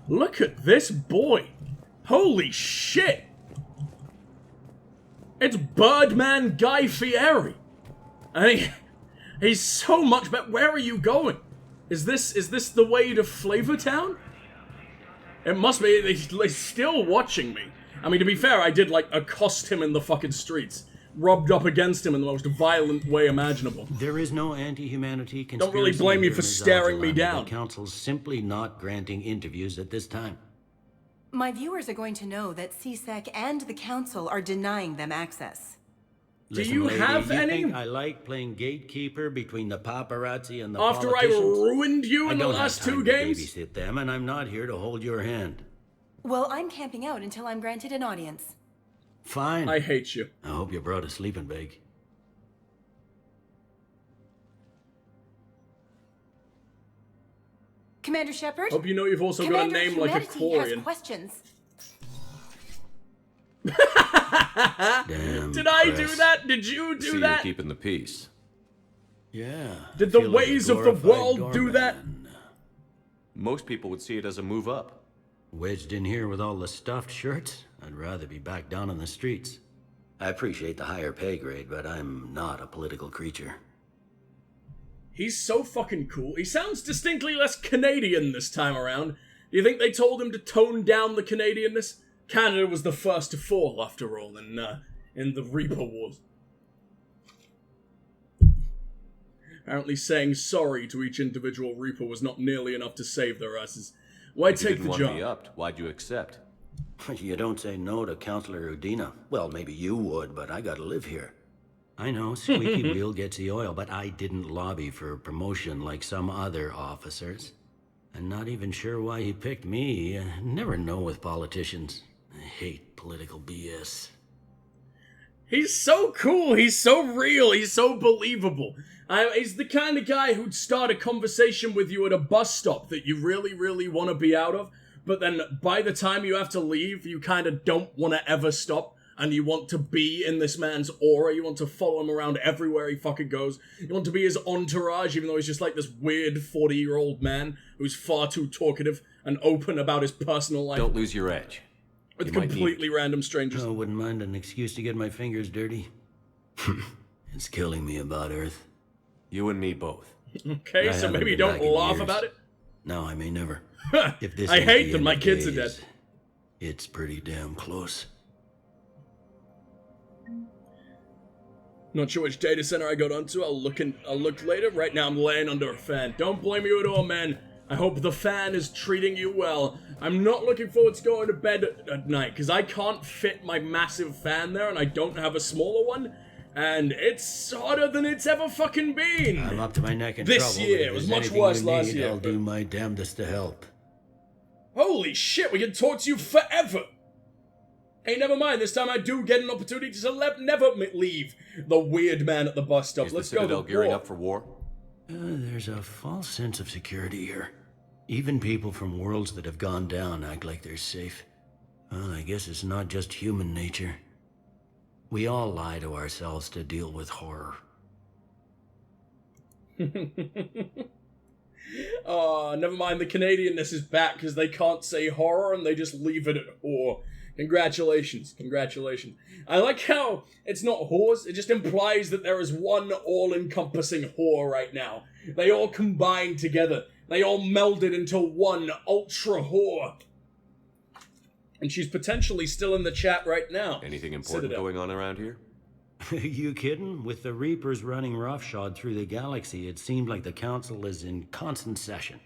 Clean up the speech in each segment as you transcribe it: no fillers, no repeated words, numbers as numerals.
Look at this boy. Holy shit. It's Birdman Guy Fieri. And he's so much better. Where are you going? Is this the way to Flavortown? It must be. They're still watching me. I mean, to be fair, I did, like, accost him in the fucking streets. Rubbed up against him in the most violent way imaginable. There is no anti-humanity conspiracy. Don't really blame you for staring me down. The council's simply not granting interviews at this time. My viewers are going to know that CSEC and the council are denying them access. Listen, do you lady, have you any? Think I like playing gatekeeper between the paparazzi and the After I politicians? ruined you in the last 2 games? I babysit them, and I'm not here to hold your hand. Well, I'm camping out until I'm granted an audience. Fine. I hate you. I hope you brought a sleeping bag. Commander Shepard? Hope you know you've also got a name like a Quarian. Has questions. Damn Did I press. do that? Did you do that? You're keeping the peace. Yeah. Did the feel like a ways of the glorified world do that? doorman. Most people would see it as a move up. Wedged in here with all the stuffed shirts? I'd rather be back down on the streets. I appreciate the higher pay grade, but I'm not a political creature. He's so fucking cool. He sounds distinctly less Canadian this time around. Do you think they told him to tone down the Canadianness? Canada was the first to fall, after all, in the Reaper Wars. Apparently saying sorry to each individual Reaper was not nearly enough to save their asses. Why take the job? Me upped. Why'd you accept? You don't say no to Councillor Udina. Well, maybe you would, but I gotta live here. I know, squeaky wheel gets the oil, but I didn't lobby for promotion like some other officers. I'm not even sure why he picked me. Never know with politicians. I hate political BS. He's so cool, he's so real, he's so believable. He's the kind of guy who'd start a conversation with you at a bus stop that you really, really want to be out of, but then by the time you have to leave, you kind of don't want to ever stop, and you want to be in this man's aura, you want to follow him around everywhere he fucking goes, you want to be his entourage, even though he's just like this weird 40-year-old man who's far too talkative and open about his personal life. Don't lose your edge. With completely random strangers. I wouldn't mind an excuse to get my fingers dirty. It's killing me about Earth. You and me both. Okay, so maybe don't laugh about it? No, I may never. If this I hate that my kids are dead. It's pretty damn close. Not sure which data center I got onto. I'll look later. Right now I'm laying under a fan. Don't blame you at all, man. I hope the fan is treating you well. I'm not looking forward to going to bed at night, because I can't fit my massive fan there, and I don't have a smaller one, and it's hotter than it's ever fucking been. I'm up to my neck in this trouble. year. It was much worse last year. I'll do my damnedest to help. Holy shit, we can talk to you forever. Hey, never mind. This time I do get an opportunity to never leave the weird man at the bus stop. Let's go. Citadel gearing up for war? There's a false sense of security here. Even people from worlds that have gone down act like they're safe. Well, I guess it's not just human nature. We all lie to ourselves to deal with horror. Oh, never mind. The Canadianness is back because they can't say horror and they just leave it at whore. Congratulations. Congratulations. I like how it's not whores. It just implies that there is one all-encompassing whore right now. They all combine together. They all melded into one ultra whore. And she's potentially still in the chat right now. Anything important going on around here? You kidding? With the Reapers running roughshod through the galaxy, it seemed like the Council is in constant session.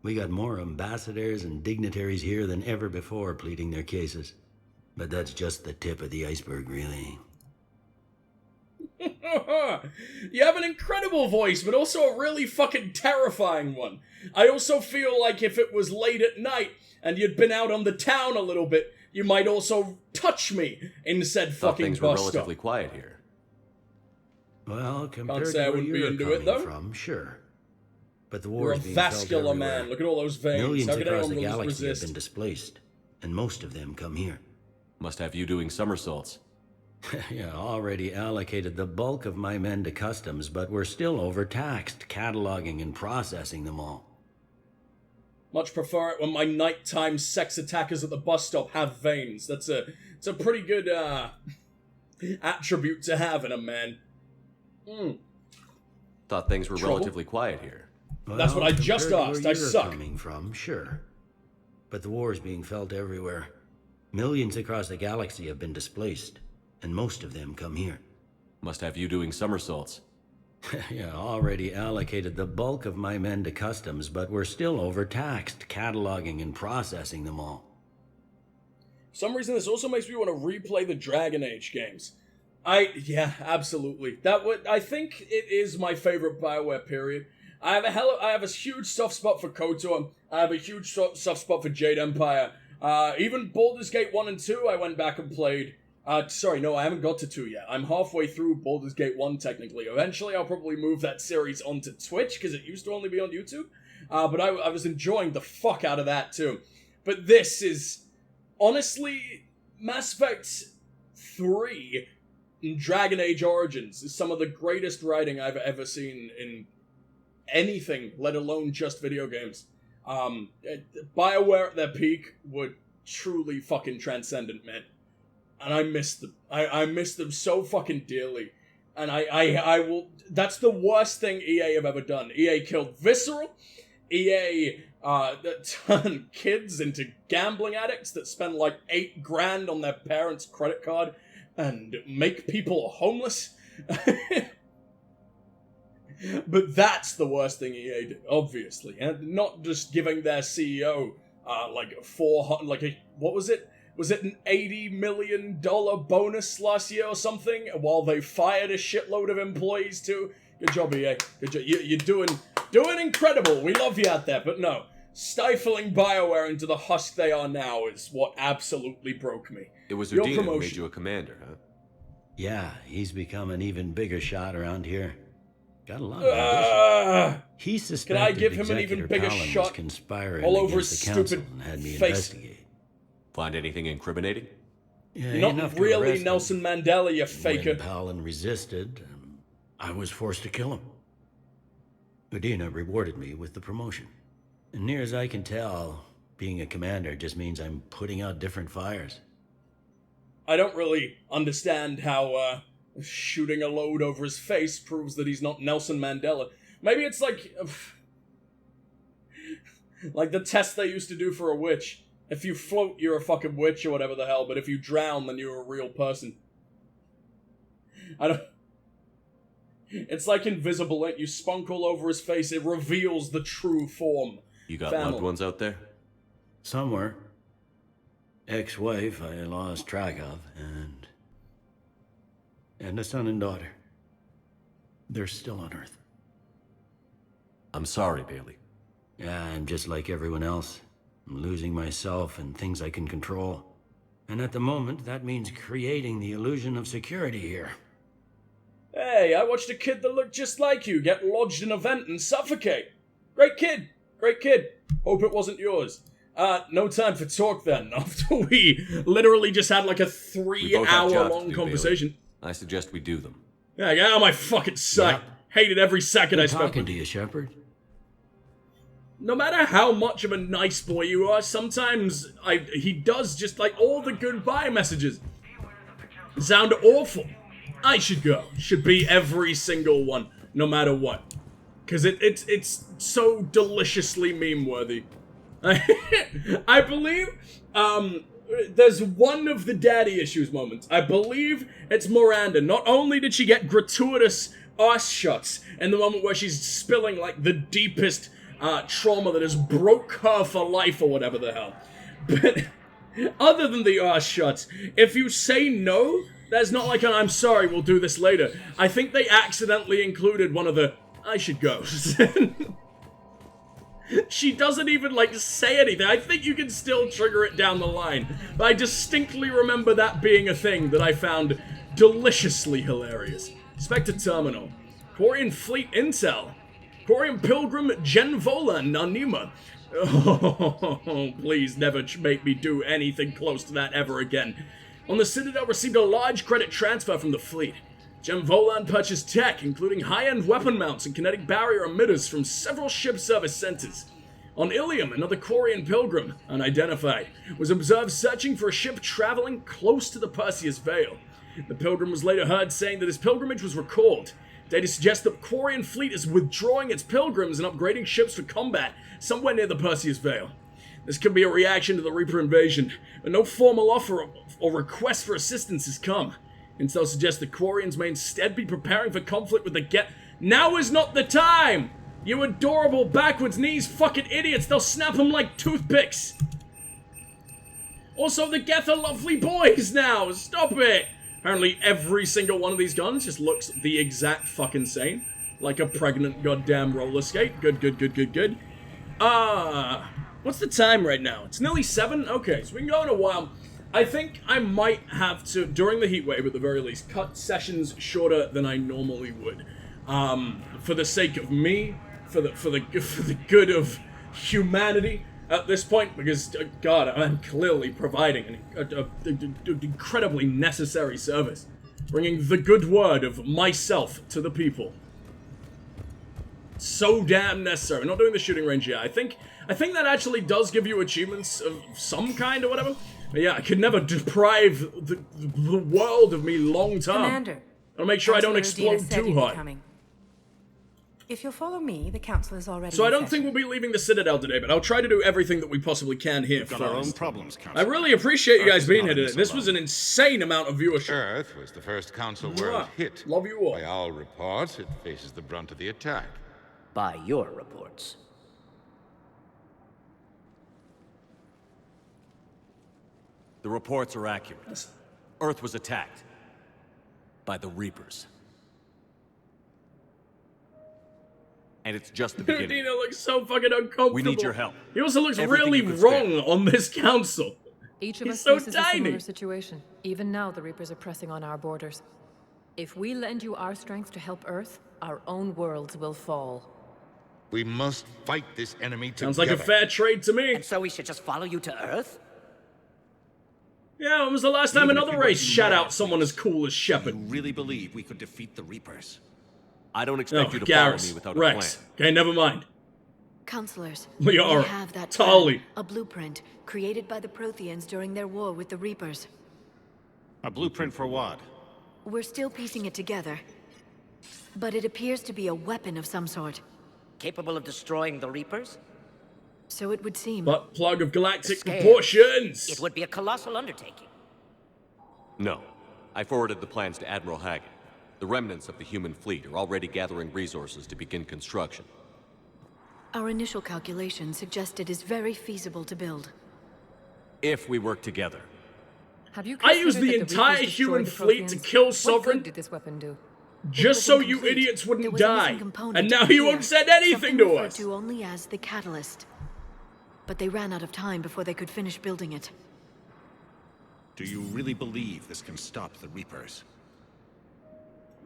We got more ambassadors and dignitaries here than ever before pleading their cases. But that's just the tip of the iceberg, really. You have an incredible voice, but also a really fucking terrifying one. I also feel like if it was late at night and you'd been out on the town a little bit, you might also touch me in said fucking things bus were stop. relatively quiet here. Well, compared say I to where wouldn't be you're into coming it, though. from, sure. But the You're war a is being felt vascular everywhere. man. Look at all those veins. Millions How could across the anyone galaxy resist? have been displaced, and most of them come here. Must have you doing somersaults. Yeah, already allocated the bulk of my men to customs, but we're still overtaxed, cataloging and processing them all. Much prefer it when my nighttime sex attackers at the bus stop have veins. It's a pretty good attribute to have in a man. Thought things were Trouble? relatively quiet here. Well, That's what I just compared to asked. where I you're suck. Coming from, sure. But the war is being felt everywhere. Millions across the galaxy have been displaced, and most of them come here. Must have you doing somersaults. Yeah, already allocated the bulk of my men to customs, but we're still overtaxed, cataloging and processing them all. For some reason, this also makes me want to replay the Dragon Age games. Yeah, absolutely. I think it is my favorite BioWare period. I have a huge soft spot for KOTOR. I have a huge soft spot for Jade Empire. Even Baldur's Gate 1 and 2, I went back and played. Sorry, no, I haven't got to 2 yet. I'm halfway through Baldur's Gate 1, technically. Eventually, I'll probably move that series onto Twitch, because it used to only be on YouTube. But I was enjoying the fuck out of that, too. But this is, honestly, Mass Effect 3 and Dragon Age Origins is some of the greatest writing I've ever seen in anything, let alone just video games. BioWare at their peak were truly fucking transcendent, man. And I miss them. I miss them so fucking dearly. And I will... That's the worst thing EA have ever done. EA killed Visceral. EA turned kids into gambling addicts that spend like $8,000 on their parents' credit card and make people homeless. But that's the worst thing EA did, obviously. And not just giving their CEO what was it? Was it an $80 million bonus last year or something? While they fired a shitload of employees too? Good job, EA. Good job. You're doing incredible. We love you out there, but no. Stifling BioWare into the husk they are now is what absolutely broke me. It was Your Udina who made promotion. you a commander, huh? Yeah, he's become an even bigger shot around here. Got a lot of ambition. He suspected Can I give him an even Executor bigger Palin was shot conspiring all over against his the council stupid and had me face? investigate. Find anything incriminating? Yeah, You're enough not to really arrest him. Nelson Mandela, you faker. When Palin resisted, I was forced to kill him. Udina rewarded me with the promotion. And near as I can tell, being a commander just means I'm putting out different fires. I don't really understand how shooting a load over his face proves that he's not Nelson Mandela. Maybe it's like the test they used to do for a witch. If you float, you're a fucking witch or whatever the hell, but if you drown, then you're a real person. It's like Invisible Ink. You spunk all over his face, it reveals the true form. You got Family. loved ones out there? Somewhere. Ex-wife I lost track of, and a son and daughter. They're still on Earth. I'm sorry, Bailey. Yeah, I'm just like everyone else. I'm losing myself and things I can control. And at the moment, that means creating the illusion of security here. Hey, I watched a kid that looked just like you get lodged in a vent and suffocate. Great kid. Great kid. Hope it wasn't yours. No time for talk then, after we literally just had like a We both have jobs to 3-hour-long do, conversation. Bailey. I suggest we do them. Yeah, get out of my fucking sight. Yep. Hated every second I Good spent talking with to you, Shepard. No matter how much of a nice boy you are, sometimes he does just like all the goodbye messages sound awful. I should go. Should be every single one, no matter what. Because it's so deliciously meme-worthy. I believe there's one of the daddy issues moments. I believe it's Miranda. Not only did she get gratuitous ass shots in the moment where she's spilling like the deepest trauma that has broke her for life or whatever the hell. But other than the ass shots, if you say no, there's not like an I'm sorry, we'll do this later. I think they accidentally included one of the I should go. She doesn't even like say anything. I think you can still trigger it down the line. But I distinctly remember that being a thing that I found deliciously hilarious. Spectre Terminal. Quarian Fleet Intel. Quarian Pilgrim Gen Volan Nanima. Oh, please never make me do anything close to that ever again. On the Citadel received a large credit transfer from the fleet. Gen Volan purchased tech, including high-end weapon mounts and kinetic barrier emitters from several ship service centers. On Ilium, another Quarian pilgrim, unidentified, was observed searching for a ship traveling close to the Perseus Veil. The pilgrim was later heard saying that his pilgrimage was recalled. Data suggests that the Quarian fleet is withdrawing its pilgrims and upgrading ships for combat somewhere near the Perseus Veil. This could be a reaction to the Reaper invasion, but no formal offer or request for assistance has come. Intel suggests the Quarians may instead be preparing for conflict with the Now is not the time! You adorable backwards knees fucking idiots, they'll snap them like toothpicks! Also, the Geth are lovely boys now, stop it! Apparently every single one of these guns just looks the exact fucking same. Like a pregnant goddamn roller skate. Good, good, good, good, good. What's the time right now? It's nearly 7? Okay, so we can go in a while. I think I might have to, during the heatwave at the very least, cut sessions shorter than I normally would. For the sake of me, for the good of humanity at this point, because God, I'm clearly providing an incredibly necessary service, bringing the good word of myself to the people. So damn necessary. We're not doing the shooting range yet. I think that actually does give you achievements of some kind or whatever. But yeah, I could never deprive the world of me long term. Commander, I'll make sure I don't explode too hard. If you'll follow me, the council is already. So I don't think we'll be leaving the Citadel today, but I'll try to do everything that we possibly can here We've got our own problems, Council. I really appreciate you guys being here today. This was an insane amount of viewership. Earth was the first Council world hit. Love you all. By all reports, it faces the brunt of the attack. By your reports. The reports are accurate. Earth was attacked by the Reapers. And it's just the beginning. Dina looks so fucking uncomfortable. We need your help. He also looks Everything really you can wrong spare. on this council. Each of He's us so faces a tiny. similar situation. Even now, the Reapers are pressing on our borders. If we lend you our strength to help Earth, our own worlds will fall. We must fight this enemy together. Sounds like a fair trade to me. So we should just follow you to Earth? Yeah, when was the last time Even if another we race don't shot know out someone as cool as Shepard? You really believe we could defeat the Reapers? I don't expect you to Garrus, follow me without Rex. a plan. Okay, never mind. Counselors, Liara, we have that Tali. plan, a blueprint created by the Protheans during their war with the Reapers. A blueprint for what? We're still piecing it together, but it appears to be a weapon of some sort. Capable of destroying the Reapers? So it would seem. Butt plug of galactic Scale. proportions. It would be a colossal undertaking. No. I forwarded the plans to Admiral Haggett. The remnants of the human fleet are already gathering resources to begin construction. Our initial calculations suggest it is very feasible to build. If we work together. Have you I used considered the that entire Reapers human destroyed the fleet to Protheans? kill What Sovereign good did this weapon do? just It so was you incomplete. idiots There wouldn't was a die. missing component And now he here, won't send anything something to referred us. to only as the catalyst. But they ran out of time before they could finish building it. Do you really believe this can stop the Reapers?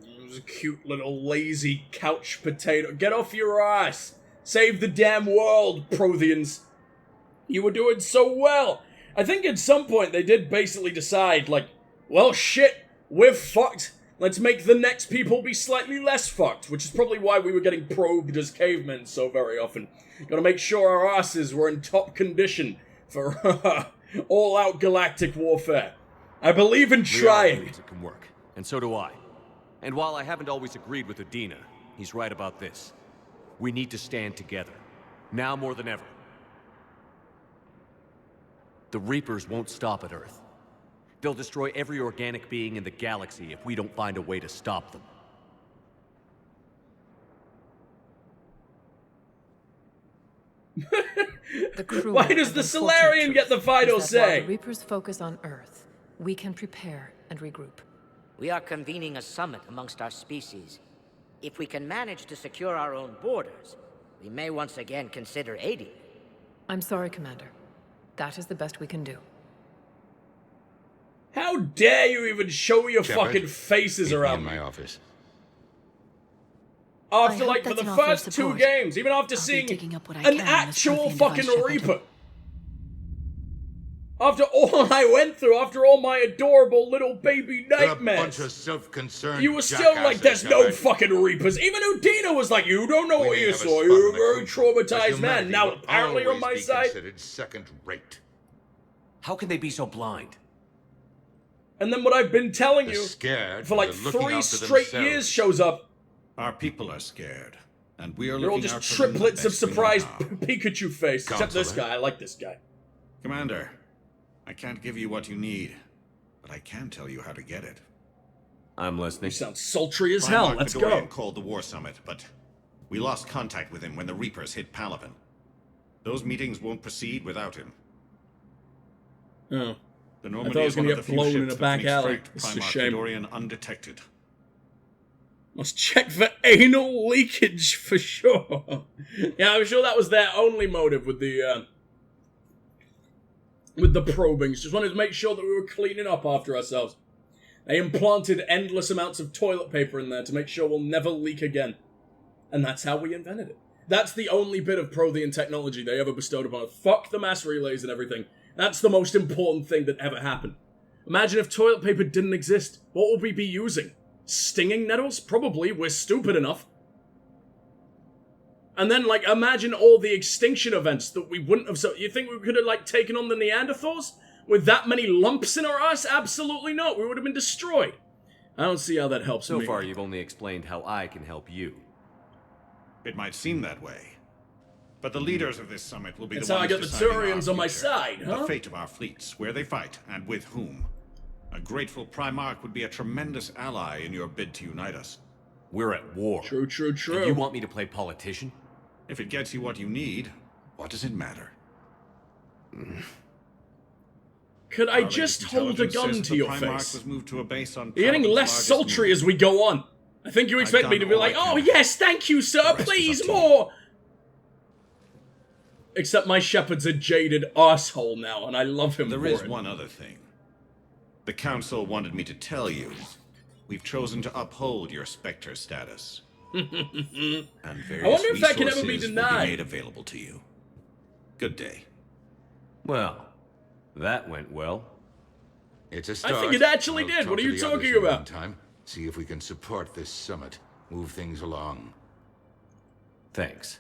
It was a cute little lazy couch potato. Get off your ass. Save the damn world, Protheans. You were doing so well. I think at some point they did basically decide, like, well, shit, we're fucked. Let's make the next people be slightly less fucked, which is probably why we were getting probed as cavemen so very often. Gotta make sure our asses were in top condition for all-out galactic warfare. I believe in Liara trying. believes it can work. And so do I. And while I haven't always agreed with Udina, he's right about this. We need to stand together. Now more than ever. The Reapers won't stop at Earth. They'll destroy every organic being in the galaxy if we don't find a way to stop them. The cruel Why does and the unfortunate Solarian get the truth final is that while say? the Reapers focus on Earth, we can prepare and regroup. We are convening a summit amongst our species. If we can manage to secure our own borders, we may once again consider aiding. I'm sorry, Commander. That is the best we can do. How dare you even show your Shepard, fucking faces meet me around in me? my office. After, I like, hope for the that's an offer of first 2 support. games, even after I'll be seeing digging up what I an can on this actual Prothean fucking device, Shepard. Reaper. After all I went through, after all my adorable little baby They're a bunch nightmares, of self-concerned you were still like, there's jackasses, no alright? fucking Reapers. Even Udina was like, you don't know We what may you have a saw. spot You're in a very the country, but traumatized man. humanity Now, will apparently you're on my always be side. considered second-rate. How can they be so blind? And then what I've been telling They're you scared. for like they're looking 3 out for straight themselves. years shows up. Our people are scared, and we are They're all looking just out for them the triplets of best we know surprised how. Pikachu face. Except this Counselor? guy. I like this guy. Commander, I can't give you what you need, but I can tell you how to get it. I'm You listening. sound sultry as hell. Primarch Let's Fedorian go. called the War Summit, but we lost contact with him when the Reapers hit Palaven. Those meetings won't proceed without him. Oh. The I Normandy thought I was is one gonna of the get blown few in ships a that back can alley. extract This is a Primarch shame. Fedorian undetected. Must check for anal leakage for sure. Yeah, I'm sure that was their only motive with the probings. Just wanted to make sure that we were cleaning up after ourselves. They implanted endless amounts of toilet paper in there to make sure we'll never leak again. And that's how we invented it. That's the only bit of Prothean technology they ever bestowed upon us. Fuck the mass relays and everything. That's the most important thing that ever happened. Imagine if toilet paper didn't exist. What would we be using? Stinging nettles? Probably. We're stupid enough. And then, like, imagine all the extinction events that we wouldn't have... So, you think we could have, like, taken on the Neanderthals? With that many lumps in our ass? Absolutely not. We would have been destroyed. I don't see how that helps So me. far, you've only explained how I can help you. It might seem that way, but the leaders of this summit will be That's the how I ones get the deciding our Turians on my future, side, huh? The fate of our fleets, where they fight, and with whom. A grateful Primarch would be a tremendous ally in your bid to unite us. We're at war. True, true, true. And you want me to play politician? If it gets you what you need, what does it matter? Could I Our just latest hold a intelligence gun says to the your Primarch face? was moved to a base on You're getting Palaven's less largest sultry moon. as we go on. I think you expect me to done be all like, I oh can. yes, thank you, sir, rest is please, up to you." more! Except my shepherd's a jaded asshole now, and I love him There for is it. one other thing. The Council wanted me to tell you. We've chosen to uphold your Spectre status. And various I wonder if that can ever be resources will denied. made available to you. Good day. Well, that went well. It's a start. think it actually I'll did. talk What are to you the others talking in the about? meantime, see if we can support this summit. Move things along. Thanks.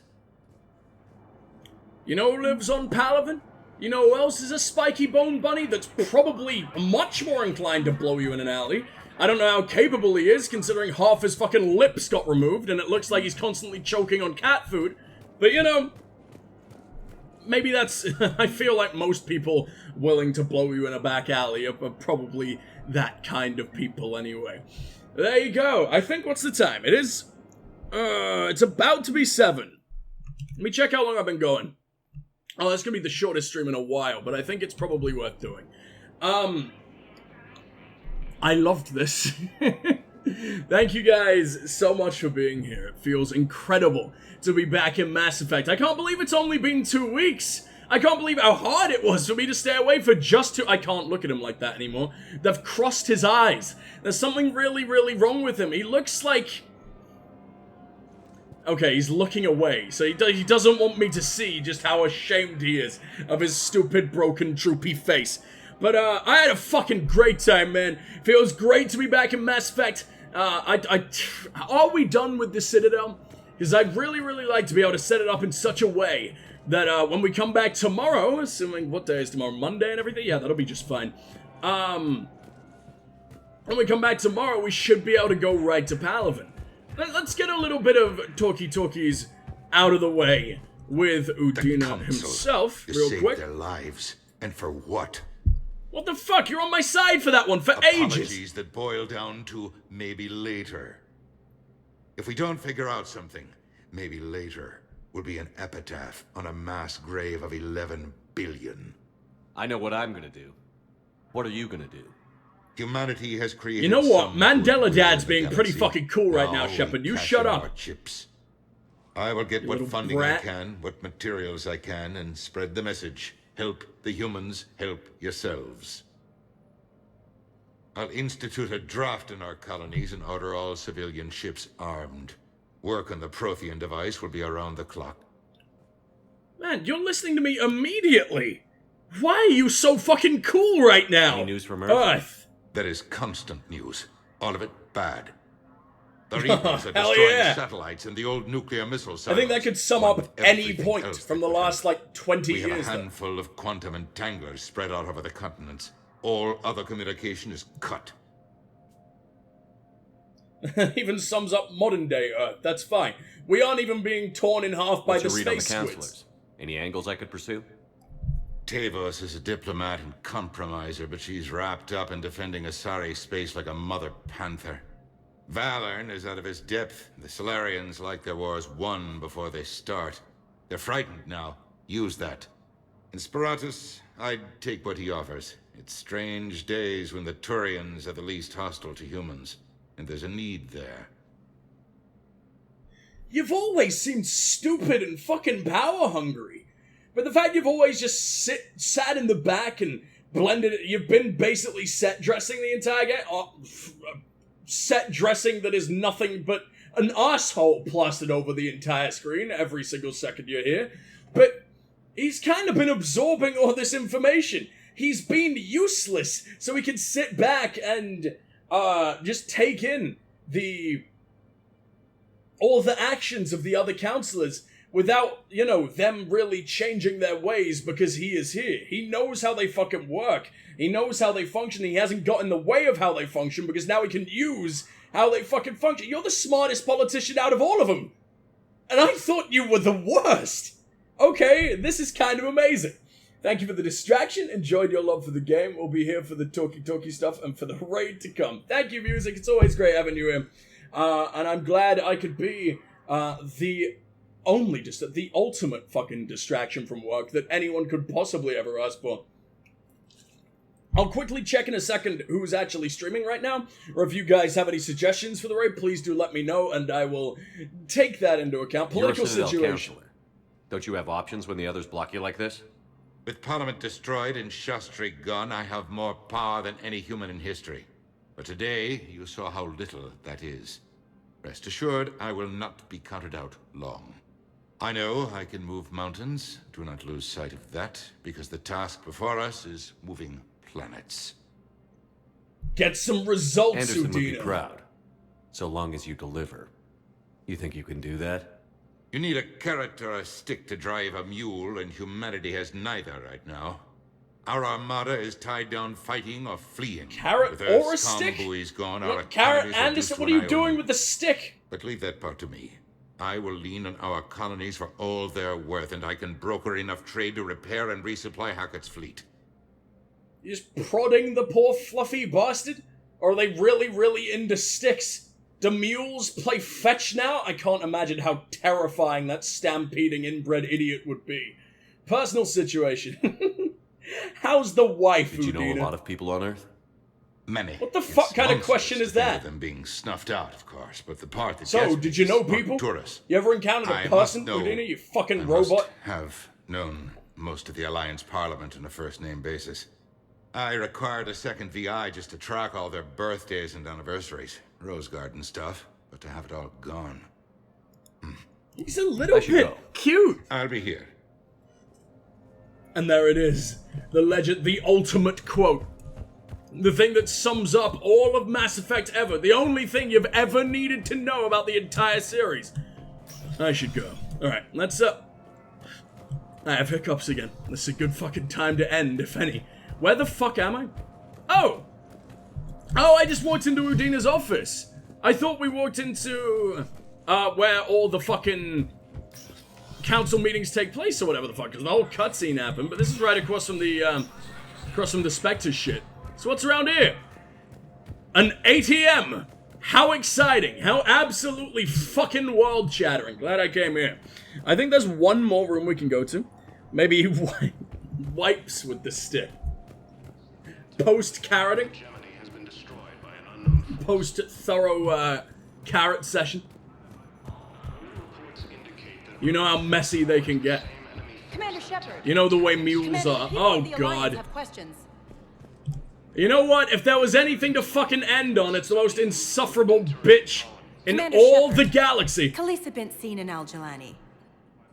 You know who lives on Palaven? You know who else is a spiky bone bunny that's probably much more inclined to blow you in an alley? I don't know how capable he is, considering half his fucking lips got removed and it looks like he's constantly choking on cat food. But you know, maybe that's... I feel like most people willing to blow you in a back alley are probably that kind of people anyway. There you go. I think, what's the time? It is... it's about to be 7. Let me check how long I've been going. Oh, that's gonna be the shortest stream in a while, but I think it's probably worth doing. I loved this. Thank you guys so much for being here. It feels incredible to be back in Mass Effect. I can't believe it's only been 2 weeks. I can't believe how hard it was for me to stay away for just 2... I can't look at him like that anymore. They've crossed his eyes. There's something really, really wrong with him. He looks like... Okay, he's looking away, so he doesn't want me to see just how ashamed he is of his stupid, broken, droopy face. But, I had a fucking great time, man. Feels great to be back in Mass Effect. Are we done with the Citadel? Because I'd really, really like to be able to set it up in such a way that, when we come back tomorrow, assuming, what day is tomorrow, Monday and everything? Yeah, that'll be just fine. When we come back tomorrow, we should be able to go right to Palaven. Let's get a little bit of talkies out of the way with Udina himself, You real saved quick. their lives. And for what? What the fuck? You're on my side for that one, for ages. Apologies that boil down to maybe later. If we don't figure out something, maybe later will be an epitaph on a mass grave of 11 billion. I know what I'm gonna do. What are you gonna do? Humanity has created. You know what? some Mandela goodwill Dad's in the being pretty galaxy. fucking cool right now, we Shepard. You cash shut in up. our chips. I will get You what little funding brat. I can, what materials I can, and spread the message. Help the humans, help yourselves. I'll institute a draft in our colonies and order all civilian ships armed. Work on the Prothean device will be around the clock. Man, you're listening to me immediately. Why are you so fucking cool right now? Any news from Earth? Earth. There is constant news. All of it bad. The Reapers are Hell destroying yeah. satellites and the old nuclear missile I silos. think that could sum Want up any everything point else from they the put last, in. like, 20 We have years. a handful of quantum entanglers spread out over the continents. All other communication is cut. Even sums up modern day Earth. That's fine. We aren't even being torn in half by What's the your read on the space squids. counselors? Any angles I could pursue? Tavos is a diplomat and compromiser, but she's wrapped up in defending Asari space like a mother panther. Valorn is out of his depth. The Solarians like their wars won before they start. They're frightened now. Use that. In Sparatus, I'd take what he offers. It's strange days when the Turians are the least hostile to humans, and there's a need there. You've always seemed stupid and fucking power hungry. But the fact you've always just sat in the back and blended it, you've been basically set dressing the entire game. Set dressing that is nothing but an asshole plastered over the entire screen every single second you're here. But he's kind of been absorbing all this information. He's been useless, so he can sit back and just take in all the actions of the other counselors without, you know, them really changing their ways because he is here. He knows how they fucking work. He knows how they function. He hasn't got in the way of how they function because now he can use how they fucking function. You're the smartest politician out of all of them. And I thought you were the worst. Okay, this is kind of amazing. Thank you for the distraction. Enjoyed your love for the game. We'll be here for the talky stuff and for the raid to come. Thank you, music. It's always great having you in. And I'm glad I could be the ultimate fucking distraction from work that anyone could possibly ever ask for. I'll quickly check in a second who's actually streaming right now, or if you guys have any suggestions for the raid, please do let me know, and I will take that into account. Political You're a Citadel situation. counselor. Don't you have options when the others block you like this? With Parliament destroyed and Shastri gone, I have more power than any human in history. But today, you saw how little that is. Rest assured, I will not be counted out long. I know I can move mountains. Do not lose sight of that, because the task before us is moving planets. Get some results, Anderson would be Udina. proud. So long as you deliver. You think you can do that? You need a carrot or a stick to drive a mule, and humanity has neither right now. Our armada is tied down fighting or fleeing. Carrot with or Earth's a stick? buoys gone, our What, Carrot economies reduced Anderson, to what an are you doing island. with the stick? But leave that part to me. I will lean on our colonies for all they're worth, and I can broker enough trade to repair and resupply Hackett's fleet. You just prodding the poor fluffy bastard? Or are they really, really into sticks? Do mules play fetch now? I can't imagine how terrifying that stampeding inbred idiot would be. Personal situation. How's the wife, Did you know Udina? a lot of people on Earth? Many. What the fuck It's kind of monstrous question to is think that? of them being snuffed out, of course, but the part that So, gets did me you know is people? Arcturus. You ever encountered a I person, must know. Udina, you fucking I robot? must have known most of the Alliance Parliament on a first-name basis. I required a second VI just to track all their birthdays and anniversaries. Rose Garden stuff, but to have it all gone. He's a little I should bit go. cute. I'll be here. And there it is. The legend, the ultimate quote. The thing that sums up all of Mass Effect ever. The only thing you've ever needed to know about the entire series. I should go. Alright, let's I have hiccups again. This is a good fucking time to end, if any. Where the fuck am I? Oh! Oh, I just walked into Udina's office. I thought we walked into, where all the fucking council meetings take place or whatever the fuck, because the whole cutscene happened, but this is right across from the Spectre shit. So what's around here? An ATM! How exciting! How absolutely fucking world-shattering. Glad I came here. I think there's one more room we can go to. Maybe he wipes with the stick. Post-carroting. Post-thorough, carrot session. You know how messy they can get. Commander Shepard. You know the way mules Commander, are. people Oh, of the Alliance God. have questions. You know what? If there was anything to fucking end on, it's the most insufferable bitch in Commander all Shepard. the galaxy. Khaleesa bint Seen and Al-Jalani.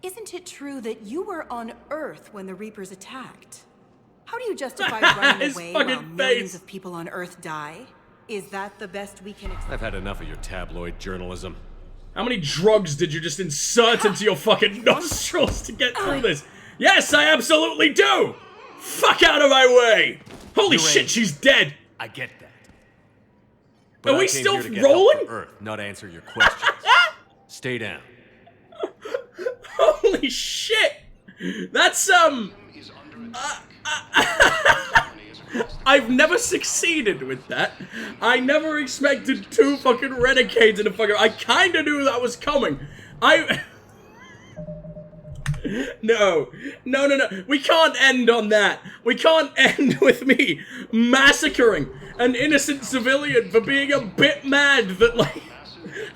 Isn't it true that you were on Earth when the Reapers attacked? How do you justify running His away fucking while millions face. of people on Earth die? Is that the best we can expect? I've had enough of your tabloid journalism. How many drugs did you just insert into your fucking nostrils to get through this? Yes, I absolutely do! Fuck out of my way! Holy shit, she's dead! I get that. But Are I we came still here to get rolling? help from Earth, not answer your questions. Stay down. Holy shit! That's, I've never succeeded with that. I never expected 2 fucking renegades in a fucking... I kinda knew that was coming. No. We can't end on that. We can't end with me massacring an innocent civilian for being a bit mad that, like,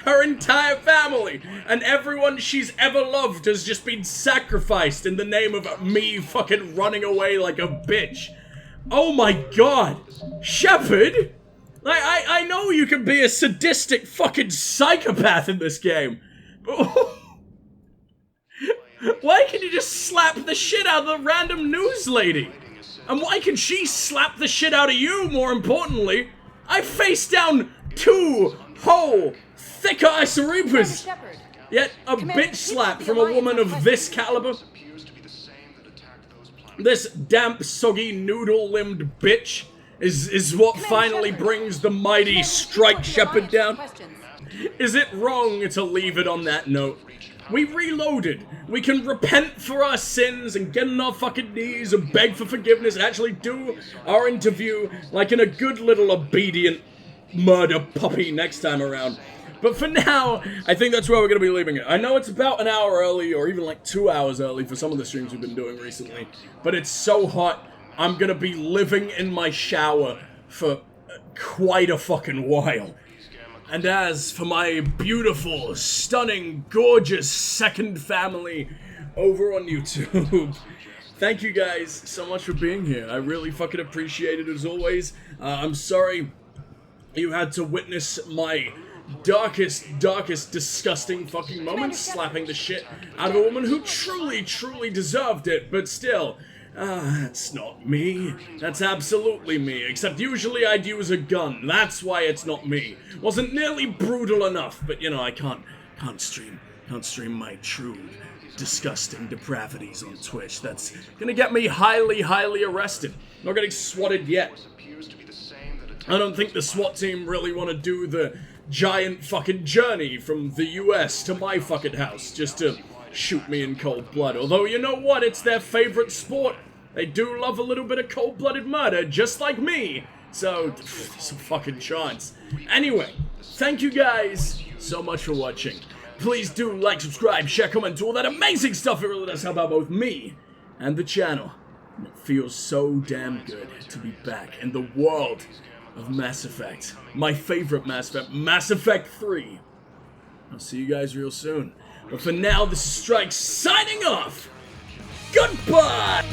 her entire family and everyone she's ever loved has just been sacrificed in the name of me fucking running away like a bitch. Oh my god. Shepard? Like, I know you can be a sadistic fucking psychopath in this game, but why can you just slap the shit out of the random news lady? And why can she slap the shit out of you, more importantly? I faced down 2 whole, thick-ass Reapers, yet a bitch slap from a woman of this caliber? This damp, soggy, noodle-limbed bitch is what finally brings the mighty Strike Shepherd down? Is it wrong to leave it on that note? We reloaded. We can repent for our sins and get on our fucking knees and beg for forgiveness and actually do our interview like in a good little obedient murder puppy next time around. But for now, I think that's where we're going to be leaving it. I know it's about an hour early or even like 2 hours early for some of the streams we've been doing recently, but it's so hot, I'm going to be living in my shower for quite a fucking while. And as for my beautiful, stunning, gorgeous second family over on YouTube, thank you guys so much for being here. I really fucking appreciate it as always. I'm sorry you had to witness my darkest, disgusting fucking moments slapping the shit out of a woman who truly, truly deserved it, but still, that's not me. That's absolutely me, except usually I'd use a gun. That's why it's not me. Wasn't nearly brutal enough, but you know, I can't stream my true, disgusting depravities on Twitch. That's gonna get me highly arrested. Not getting swatted yet. I don't think the SWAT team really want to do the giant fucking journey from the US to my fucking house just to shoot me in cold blood. Although, you know what? It's their favorite sport. They do love a little bit of cold-blooded murder, just like me. So, there's a fucking chance. Anyway, thank you guys so much for watching. Please do like, subscribe, share, comment, do all that amazing stuff. It really does help out both me and the channel. And it feels so damn good to be back in the world of Mass Effect. My favorite Mass Effect, Mass Effect 3. I'll see you guys real soon. But for now, this is Strike signing off. Goodbye!